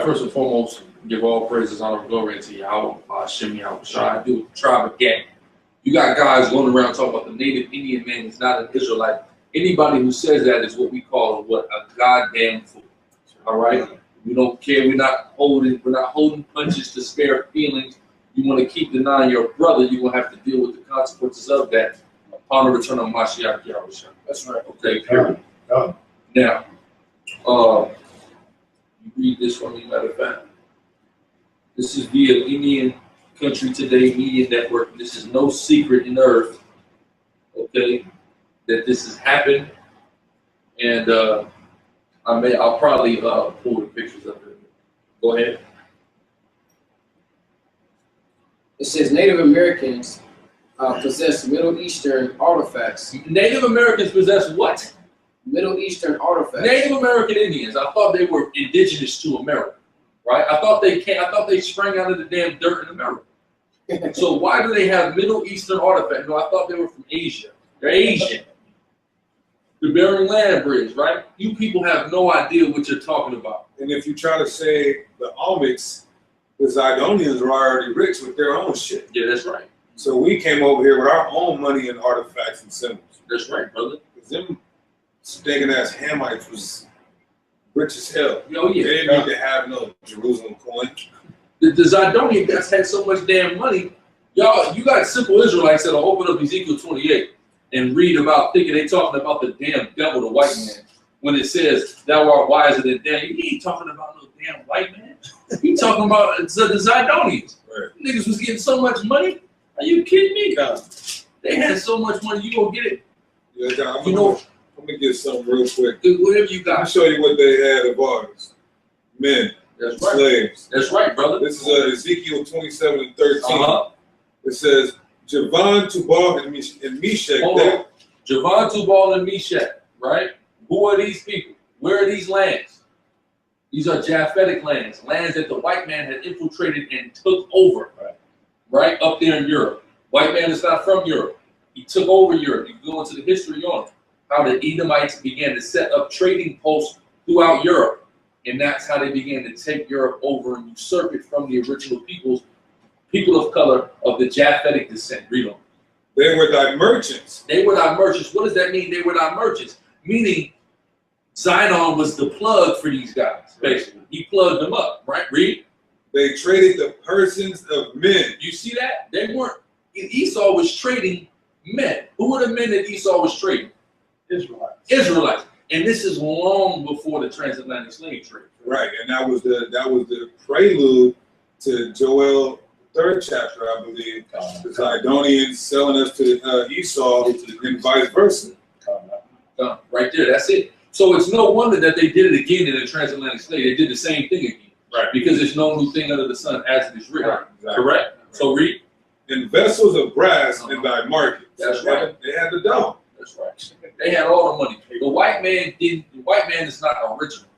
right, first and foremost, give all praises, honor, and glory to Yahweh, Hashem, Yahweh, Shai, do the tribe of Gad. You got guys going around talking about the native Indian man is not an Israelite. Anybody who says that is what we call a goddamn fool. All right? We don't care. We're not holding punches to spare feelings. You want to keep denying your brother, you're going to have to deal with the consequences of that upon the return of Mashiach Yahweh. That's right. Okay, period. Now, you read this for me, matter of fact. This is via Indian Country Today Media Network. This is no secret in earth, okay, that this has happened. And I'll probably pull the pictures up here. Go ahead. It says Native Americans possess Middle Eastern artifacts. Native Americans possess what? Middle Eastern artifacts. Native American Indians. I thought they were indigenous to America, right? I thought they sprang out of the damn dirt in America. So why do they have Middle Eastern artifacts? No, I thought they were from Asia. They're Asian. The Bering Land Bridge, right? You people have no idea what you're talking about. And if you try to say the Olmecs, the Zidonians are already rich with their own shit. Yeah, that's right. So we came over here with our own money and artifacts and symbols. That's right, brother. Because them stinking ass Hamites was rich as hell. Oh, yeah. They didn't need to have no Jerusalem coin. The Zidonian guys had so much damn money. Y'all, you got simple Israelites that'll open up Ezekiel 28 and read about thinking they talking about the damn devil, the white man. When it says, thou art wiser than Daniel, he ain't talking about no damn white man. He talking about the Zidonians. Right. Niggas was getting so much money. Are you kidding me? Yeah. They had so much money, you gonna get it. Yeah, I'm You know, gonna get something real quick. whatever you got. I'll show you what they had of ours. Men, That's right. slaves. That's right, brother. This is Ezekiel 27 and 13. It says, Javan, Tubal, and Meshach. Hold on. Javan, Tubal, and Meshach, right? Who are these people? Where are these lands? These are Japhetic lands, lands that the white man had infiltrated and took over, right up there in Europe. White man is not from Europe. He took over Europe. You go into the history on how the Edomites began to set up trading posts throughout Europe. And that's how they began to take Europe over and usurp it from the original people of color of the Japhetic descent. Read on. They were thy merchants. They were thy merchants. What does that mean? They were thy merchants. Meaning, Zidon was the plug for these guys, basically. He plugged them up, right? Read. They traded the persons of men. You see that? They weren't. Esau was trading men. Who were the men that Esau was trading? Israelites. Israelites. And this is long before the transatlantic slave trade. Right, and that was the prelude to Joel 3rd chapter, I believe. The Zidonians selling us to Esau and vice versa. Right there, that's it. So it's no wonder that they did it again in the transatlantic slave. They did the same thing again. Right. Because there's no new thing under the sun as it is written. Right. Exactly. Correct? Right. So read. And vessels of brass in thy market. That's right. They had the dome. That's right. They had all the money. The white man is not original.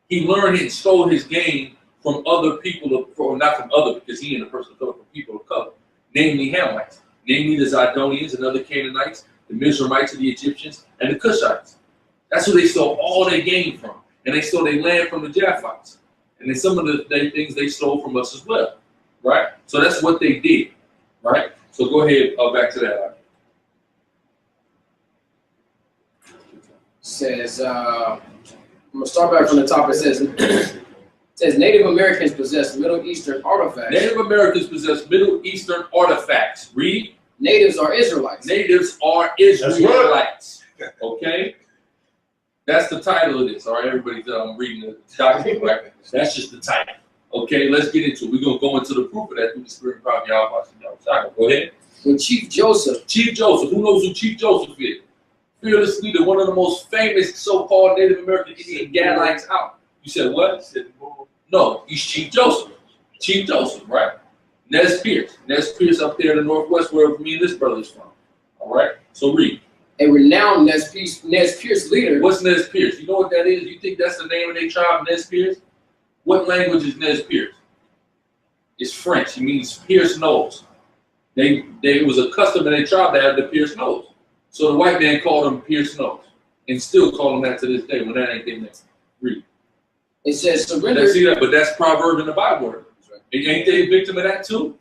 He learned and stole his game from other people, not from other, because he ain't a person of color, from people of color, namely Hamites, namely the Zidonians and other Canaanites, the Mizraimites and the Egyptians, and the Cushites. That's who they stole all their game from. And they stole their land from the Japhites. And then some of the things they stole from us as well. Right? So that's what they did. Right? So go ahead, back to that. Says, I'm going to start back from the top. It says Native Americans possess Middle Eastern artifacts. Native Americans possess Middle Eastern artifacts. Read. Natives are Israelites. Natives are Israelites. Okay? That's the title of this. All right, everybody's reading the document, right? That's just the title. Okay, let's get into it. We're going to go into the proof of that through the Spirit of God. Go ahead. When Chief Joseph. Who knows who Chief Joseph is? Fearless leader, one of the most famous so-called Native American Indian Gadites out. You said what? No, he's Chief Joseph. Chief Joseph, right? Nez Pierce. Nez Pierce up there in the northwest where me and this brother is from. All right? So read. A renowned Nez Pierce leader. What's Nez Pierce? You know what that is? You think that's the name of their tribe, Nez Pierce? What language is Nez Pierce? It's French. It means pierced nose. It was a custom in their tribe to have the pierced nose. So the white man called them pierced nose. And still call them that to this day when that ain't their name. Read. It says surrender. See that, but that's proverb in the Bible. Ain't they a victim of that too?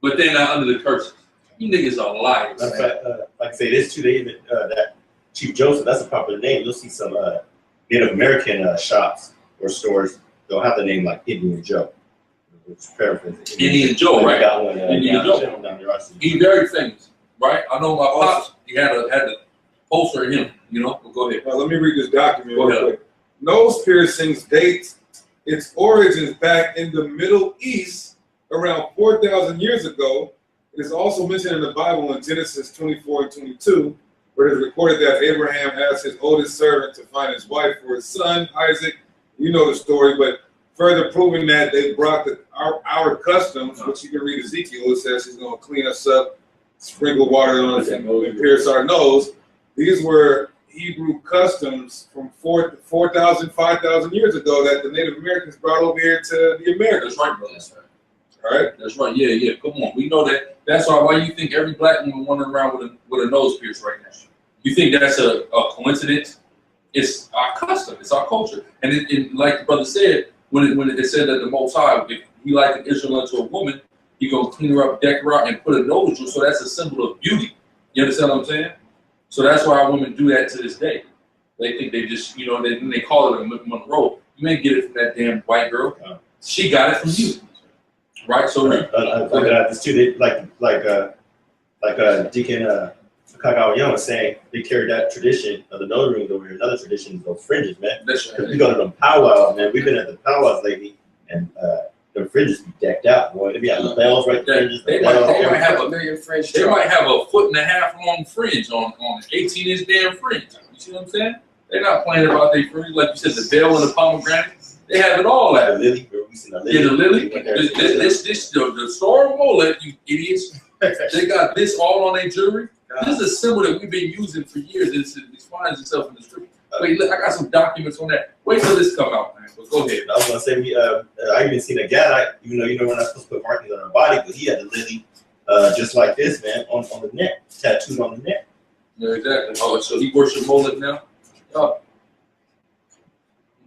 But they're not under the curses. You niggas are liars. Like I say, this too. They even that Chief Joseph. That's a popular name. You'll see some Native American shops or stores. They'll have the name like Indian Joe. Indian Joe, right? Got one, Indian Joe. He's very famous, right? I know my pops. He had the poster of him. You know. Well, go ahead. Well, let me read this document Go real ahead. quick. Nose piercings dates its origins back in the Middle East around 4,000 years ago. It is also mentioned in the Bible in Genesis 24 and 22, where it is recorded that Abraham asked his oldest servant to find his wife for his son, Isaac. You know the story, but further proving that they brought our customs, which you can read Ezekiel, it says he's going to clean us up, sprinkle water on us, and pierce our nose. These were Hebrew customs from 4,000, 5,000 years ago that the Native Americans brought over here to the Americas. That's right, brother. That's right. All right? That's right. Yeah. Come on. We know that. That's why you think every black woman wandering around with a nose pierce right now. You think that's a coincidence? It's our custom. It's our culture. And it like the brother said, when it said that the Most High, if he like an Israelite to a woman, he gonna clean her up, deck her out, and put a nose jewel. So that's a symbol of beauty. You understand what I'm saying? So that's why our women do that to this day. They think they just, they call it a Monroe. You ain't get it from that damn white girl. She got it from you, right? So this too. Like Deacon Kagawa Young was saying, they carried that tradition of the nose rings over here. Another tradition is those fringes, man. That's right. We go to them powwows, man. We've been at the powwows lately, and the fringes be decked out, boy. They be having the bells right there. They might have a million fringe. They might have a 1.5 foot long fringe on 18-inch damn fringe. You see what I'm saying? They're not playing about their fringe, like you said, the veil and the pomegranate. They have it all at the lily. Yeah, the lily. The storm won't let you idiots. They got this all on their jewelry. This is a symbol that we've been using for years. It finds itself in the street. Wait, look, I got some documents on that. Wait till this come out, man. But go ahead. I was gonna say, I even seen a guy. Even though we're not supposed to put markings on our body, but he had the lily, just like this, man, on the neck, tattooed on the neck. Yeah, exactly. Oh, so he worships Molech now.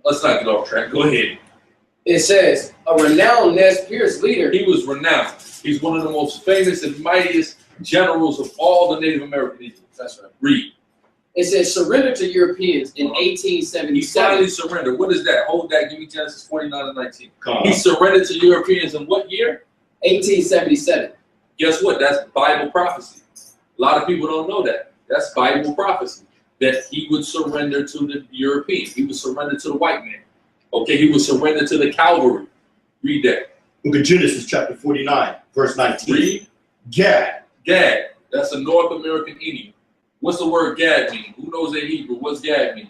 Let's not get off track. Go ahead. It says a renowned Nez Perce leader. He was renowned. He's one of the most famous and mightiest generals of all the Native American Indians. That's right. Read. It says surrender to Europeans in 1877. He finally surrendered. What is that? Hold that. Give me Genesis 49 and 19. Come on. He surrendered to Europeans in what year? 1877. Guess what? That's Bible prophecy. A lot of people don't know that. That's Bible prophecy. That he would surrender to the Europeans. He would surrender to the white man. Okay, he would surrender to the cavalry. Read that. Book of Genesis, chapter 49, verse 19. Read. Gad. Gad. That's a North American Indian. What's the word Gad mean? Who knows their Hebrew? What's Gad mean?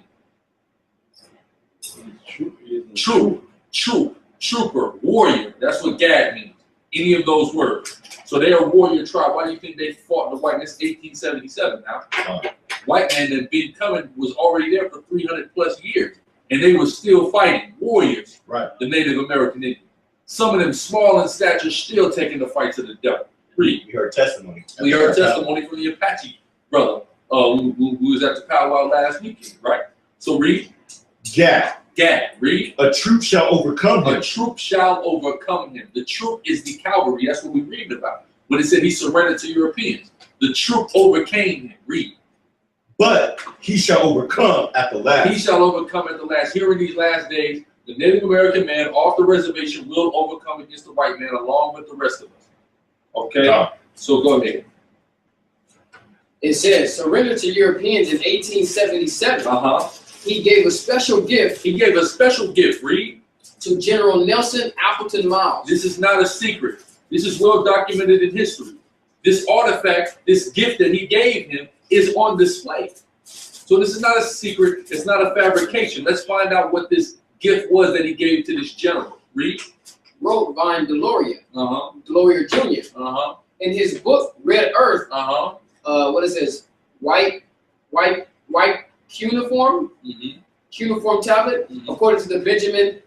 Trooper, warrior. That's what Gad means. Any of those words. So they're a warrior tribe. Why do you think they fought the white? That's 1877 now. White man that been coming was already there for 300 plus years. And they were still fighting. Warriors. Right. The Native American Indians. Some of them small in stature still taking the fight to the devil. Read. We heard testimony. We heard testimony from the Apache brother. Who was at the powwow last weekend, right? So read. Gad. Read. A troop shall overcome him. A troop shall overcome him. The troop is the cavalry. That's what we read about. When it said he surrendered to Europeans. The troop overcame him. Read. But he shall overcome at the last. He shall overcome at the last. Here in these last days, the Native American man off the reservation will overcome against the white man along with the rest of us. Okay? So go ahead. It says, surrender to Europeans in 1877. He gave a special gift. Read. To General Nelson Appleton Miles. This is not a secret. This is well documented in history. This artifact, this gift that he gave him is on display. So this is not a secret. It's not a fabrication. Let's find out what this gift was that he gave to this general. Read. Wrote Vine Deloria. Deloria Jr. In his book, Red Earth. What it says? White cuneiform. Cuneiform tablet. According to the Benjamin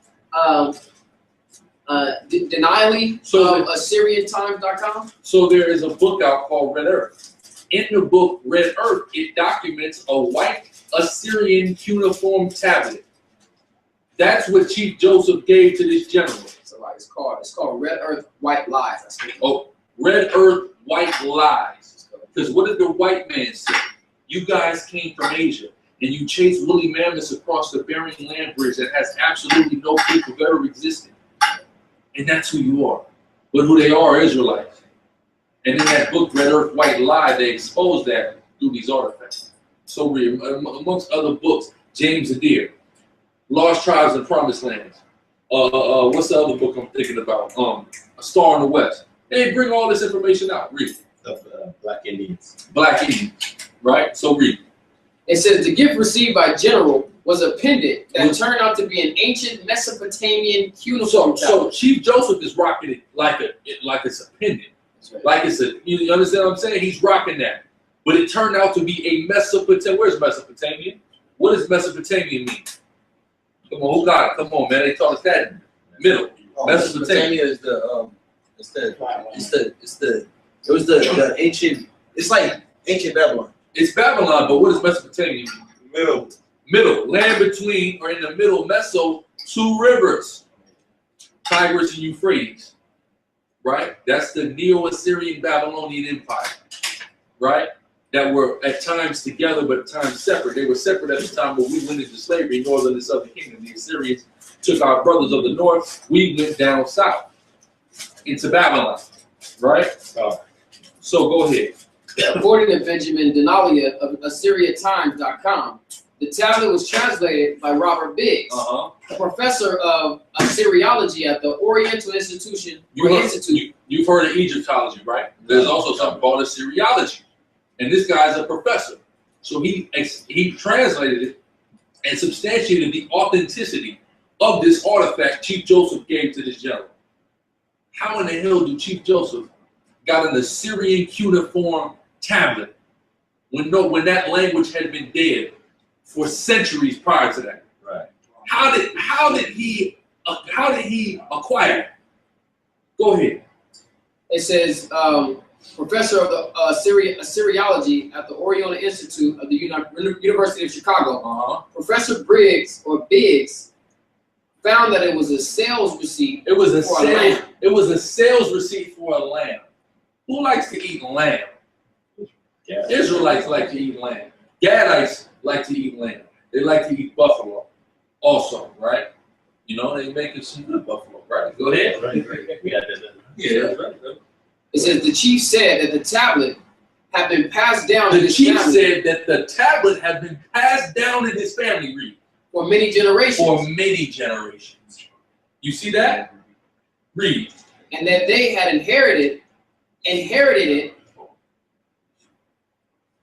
Denially of AssyrianTimes.com. So there is a book out called Red Earth. In the book Red Earth, it documents a white Assyrian cuneiform tablet That's what Chief Joseph gave to this general. So like it's called Red Earth, White Lies. That's what Oh, Red Earth, White Lies. Because what did the white man say? You guys came from Asia and you chased woolly mammoths across the Bering Land Bridge that has absolutely no proof of ever existing. And that's who you are. But who they are Israelites. And in that book, Red Earth, White Lie, they expose that through these artifacts. So amongst other books, James Adair, Lost Tribes and Promised Lands. What's the other book I'm thinking about? A Star in the West. They bring all this information out. Read. Of Black Indians. Black Indians, right? So read. It says the gift received by General was a pendant that turned out to be an ancient Mesopotamian cuneiform. So Chief Joseph is rocking it like it's a pendant. Right. Like it's a, you understand what I'm saying? He's rocking that. But it turned out to be a Mesopotamian. Where's Mesopotamia? What does Mesopotamia mean? Come on, who got it? Come on, man. They taught us that in the middle. Mesopotamia is it was the ancient. It's like ancient Babylon. It's Babylon, but what does Mesopotamia mean? Middle. Land between, or in the middle, Meso, two rivers, Tigris and Euphrates, right? That's the Neo-Assyrian Babylonian Empire, right? That were at times together, but at times separate. They were separate at the time when we went into slavery, northern and southern kingdom. The Assyrians took our brothers of the north. We went down south into Babylon, right? So go ahead. According to Benjamin Denalia of AssyriaTimes.com, the tablet was translated by Robert Biggs, a professor of Assyriology at the Oriental Institution. You've heard of Egyptology, right? There's also something called Assyriology. And this guy's a professor. So he translated it and substantiated the authenticity of this artifact Chief Joseph gave to this general. How in the hell do Chief Joseph got an Assyrian cuneiform tablet when that language had been dead for centuries prior to that? Right. How did he acquire it? Go ahead. It says professor of the Assyriology at the Oriental Institute of the University of Chicago. Professor Biggs found that it was a sales receipt. It was a sales receipt for a lamb. Who likes to eat lamb? Yeah. Israelites like to eat lamb. Gadites like to eat lamb. They like to eat buffalo also, right? You know, they making some good buffalo, right? Go ahead. Right. We had that. Yeah, right. It says the chief said that the tablet had been passed down. The chief said that the tablet had been passed down in his family, Reed, for many generations. For many generations. You see that? Read. And that they had inherited it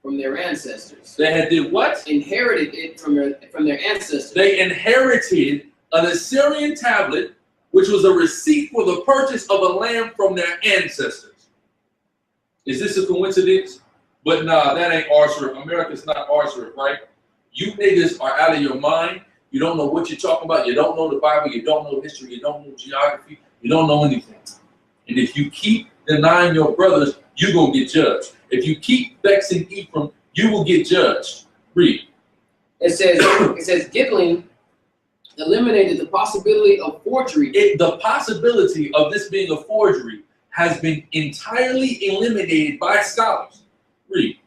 from their ancestors. They had did what? Inherited it from their ancestors. They inherited an Assyrian tablet, which was a receipt for the purchase of a lamb from their ancestors. Is this a coincidence? But nah, that ain't Arthur. America's not Arthur, right? You niggas are out of your mind. You don't know what you're talking about. You don't know the Bible. You don't know history. You don't know geography. You don't know anything. And if you keep denying your brothers, you're going to get judged. If you keep vexing Ephraim, you will get judged. Read. It says Gitling eliminated the possibility of forgery. The possibility of this being a forgery has been entirely eliminated by scholars. Read.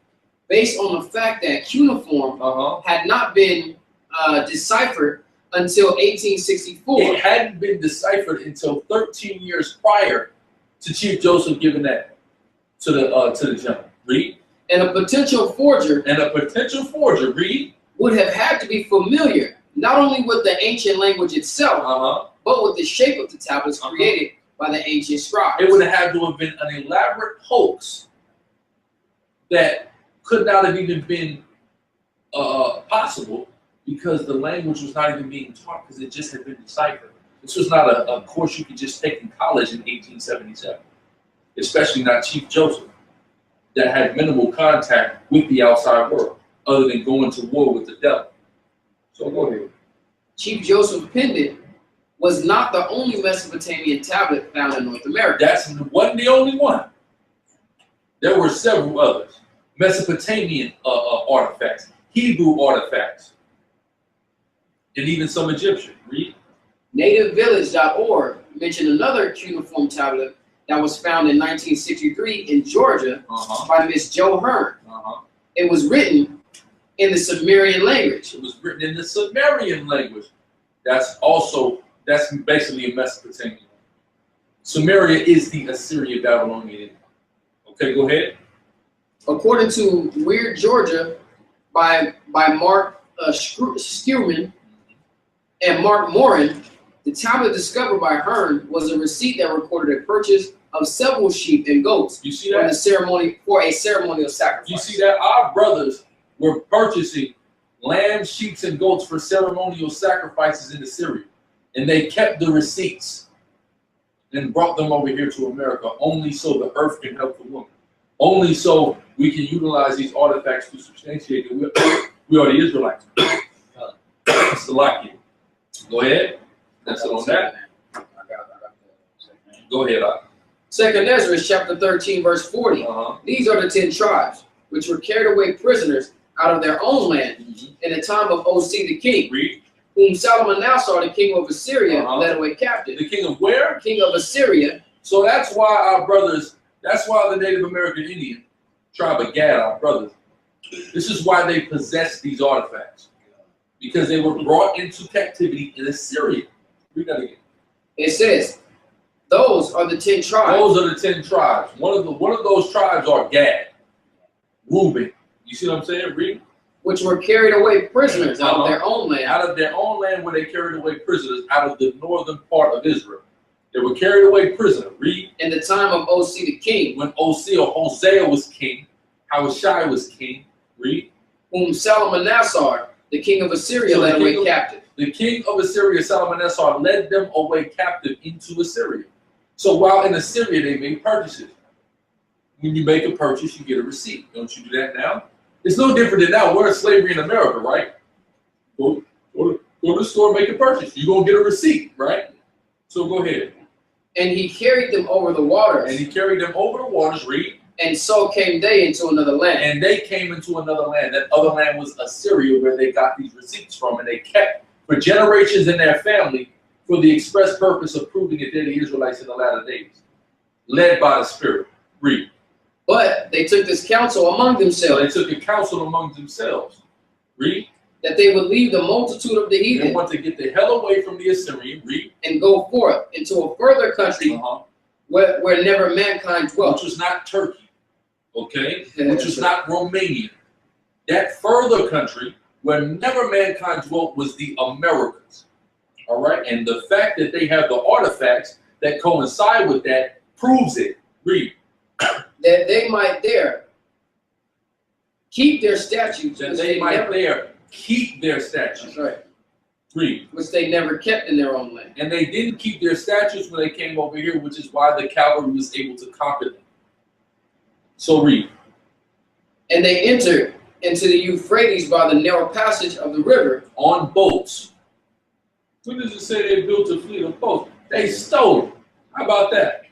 Based on the fact that cuneiform had not been deciphered until 1864. It hadn't been deciphered until 13 years prior to Chief Joseph giving that to the general. Read. And a potential forger. Read. Would have had to be familiar not only with the ancient language itself, but with the shape of the tablets created by the ancient scribes. It would have had to have been an elaborate hoax that could not have even been possible because the language was not even being taught because it just had been deciphered. This was not a course you could just take in college in 1877, especially not Chief Joseph, that had minimal contact with the outside world other than going to war with the devil. So go ahead. Chief Joseph pendant was not the only Mesopotamian tablet found in North America. That wasn't the only one. There were several others. Mesopotamian artifacts, Hebrew artifacts, and even some Egyptian. Read. NativeVillage.org mentioned another cuneiform tablet that was found in 1963 in Georgia by Miss Joe Hearn. It was written in the Sumerian language. It was written in the Sumerian language. That's basically a Mesopotamian. Sumeria is the Assyria Babylonian. Okay, go ahead. According to Weird Georgia by Mark Schumann and Mark Morin, the tablet discovered by Hearn was a receipt that recorded a purchase of several sheep and goats You see that? for a ceremonial sacrifice. You see that? Our brothers were purchasing lambs, sheep, and goats for ceremonial sacrifices in Assyria. And they kept the receipts and brought them over here to America only so the earth can help the woman. Only so we can utilize these artifacts to substantiate that we are the Israelites. That's the lock here. Go ahead. That's it on that. Go ahead. Second Ezra chapter 13, verse 40. These are the 10 tribes, which were carried away prisoners out of their own land in the time of OC the king, Read. whom Salmanassar, the king of Assyria, led away captive. The king of where? King of Assyria. So that's why our brothers, that's why the Native American Indian tribe of Gad, our brothers, this is why they possess these artifacts. Because they were brought into captivity in Assyria. Read that again. It says, those are the 10 tribes. Those are the 10 tribes. One of those tribes are Gad, Reuben. You see what I'm saying? Read. Which were carried away prisoners out of their own land. Out of their own land where they carried away prisoners out of the northern part of Israel. They were carried away prisoner. Read. In the time of OC the king. When OC or Hosea was king, Hawashai was king. Read. Whom Salmanassar, the king of Assyria, led away captive. The king of Assyria, Salmanassar, led them away captive into Assyria. So while in Assyria, they made purchases. When you make a purchase, you get a receipt. Don't you do that now? It's no different than now. We're in slavery in America, right? Go to the store, make a purchase. You're going to get a receipt, right? So go ahead. And he carried them over the waters. And he carried them over the waters, read. And so came they into another land. And they came into another land. That other land was Assyria, where they got these receipts from. And they kept for generations in their family for the express purpose of proving that they're the Israelites in the latter days. Led by the Spirit. Read. But they took this counsel among themselves. So they took a counsel among themselves. Read. That they would leave the multitude of the heathen. They want to get the hell away from the Assyrian. Read. And go forth into a further country where never mankind dwelt. Which was not Turkey. Okay? Which was not Romania. That further country where never mankind dwelt was the Americas. All right? And the fact that they have the artifacts that coincide with that proves it. Read. That they might there keep their statutes. That they might there keep their statutes. That's right. Read. Which they never kept in their own land. And they didn't keep their statutes when they came over here, which is why the cavalry was able to conquer them. So read. And they entered into the Euphrates by the narrow passage of the river. On boats. When does it say they built a fleet of boats? They stole them. How about that?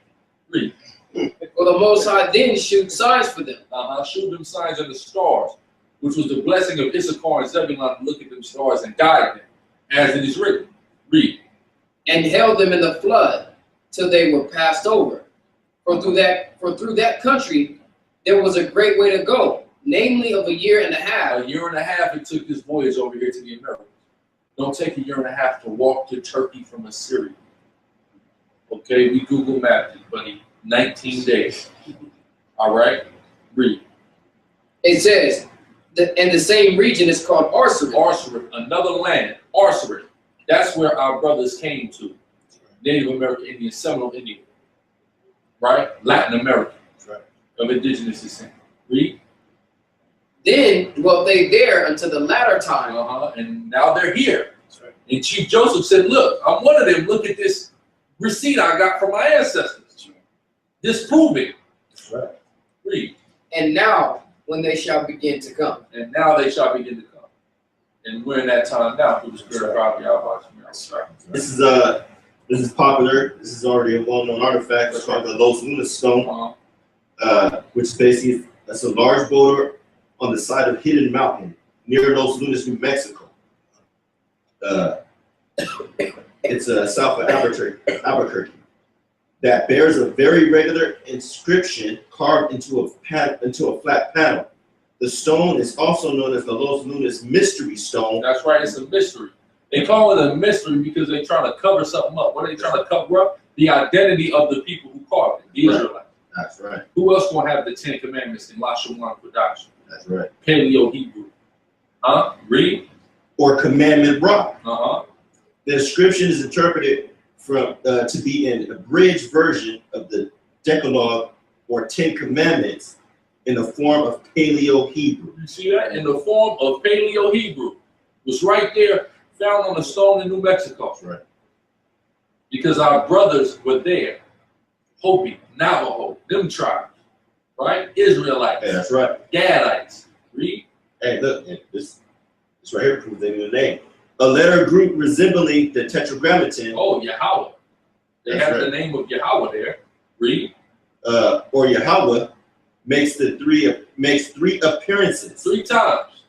Read. For the Most High then shewed signs for them. Shewed them signs of the stars, which was the blessing of Issachar and Zebulun to look at them stars and guide them, as it is written. Read. And held them in the flood till they were passed over. For through that country there was a great way to go, namely of a year and a half. A year and a half it took this voyage over here to the Americas. Don't take a year and a half to walk to Turkey from Assyria. Okay, we Google mapped it, buddy. 19 days. All right? Read. It says, and the same region is called Arsarid. Arsarid, another land. Arsarid. That's where our brothers came to. Native American Indian, Seminole Indian. Right? Latin American. Right. Of indigenous descent. Read. Then dwelt they there until the latter time. And now they're here. Right. And Chief Joseph said, look, I'm one of them. Look at this receipt I got from my ancestors. Disproving. Right. Read. And now, when they shall begin to come. And now they shall begin to come. And we're in that time now through the Spirit of God. This is popular. This is already a well-known artifact. It's called the Los Lunas stone, which basically that's a large boulder on the side of Hidden Mountain near Los Lunas, New Mexico. It's south of Albuquerque. That bears a very regular inscription carved into a flat panel. The stone is also known as the Los Lunas Mystery Stone. That's right, it's a mystery. They call it a mystery because they're trying to cover something up. What are they trying to cover up? The identity of the people who carved it, the Israelites. That's right. Who else gonna have the 10 Commandments in Lashawan production? That's right. Paleo Hebrew. Huh? Read. Or commandment rock. Uh-huh. The inscription is interpreted from to be an abridged version of the Decalogue or 10 Commandments in the form of Paleo Hebrew. You see that? In the form of Paleo Hebrew. Was right there, found on a stone in New Mexico. That's right. Because our brothers were there. Hopi, Navajo, them tribes. Right? Israelites. Yeah, that's right. Gadites. Read. Hey, look, this right here proves they knew the name. A letter group resembling the Tetragrammaton. Oh, Yahweh. They That's have right. the name of Yahweh there. Read. Or Yahweh makes three appearances. 3 times.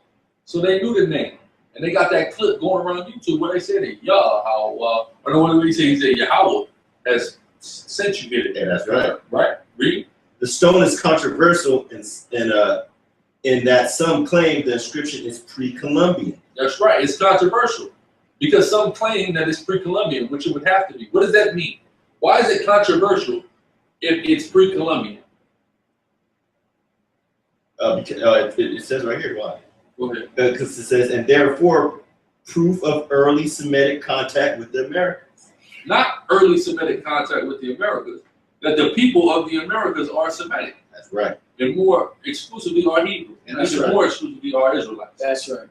So they knew the name. And they got that clip going around YouTube where they said that Yahweh, I don't know what he said. He said Yahweh has sent you here. Yeah, that's right. Right? Read. The stone is controversial in that some claim the inscription is pre-Columbian. That's right. It's controversial because some claim that it's pre-Columbian, which it would have to be. What does that mean? Why is it controversial if it's pre-Columbian? Because it says right here why. Go ahead. Because it says, and therefore proof of early Semitic contact with the Americans. Not early Semitic contact with the Americas, that the people of the Americas are Semitic. That's right. And more exclusively are Hebrew. And That's even right. more exclusively are Israelites. That's right.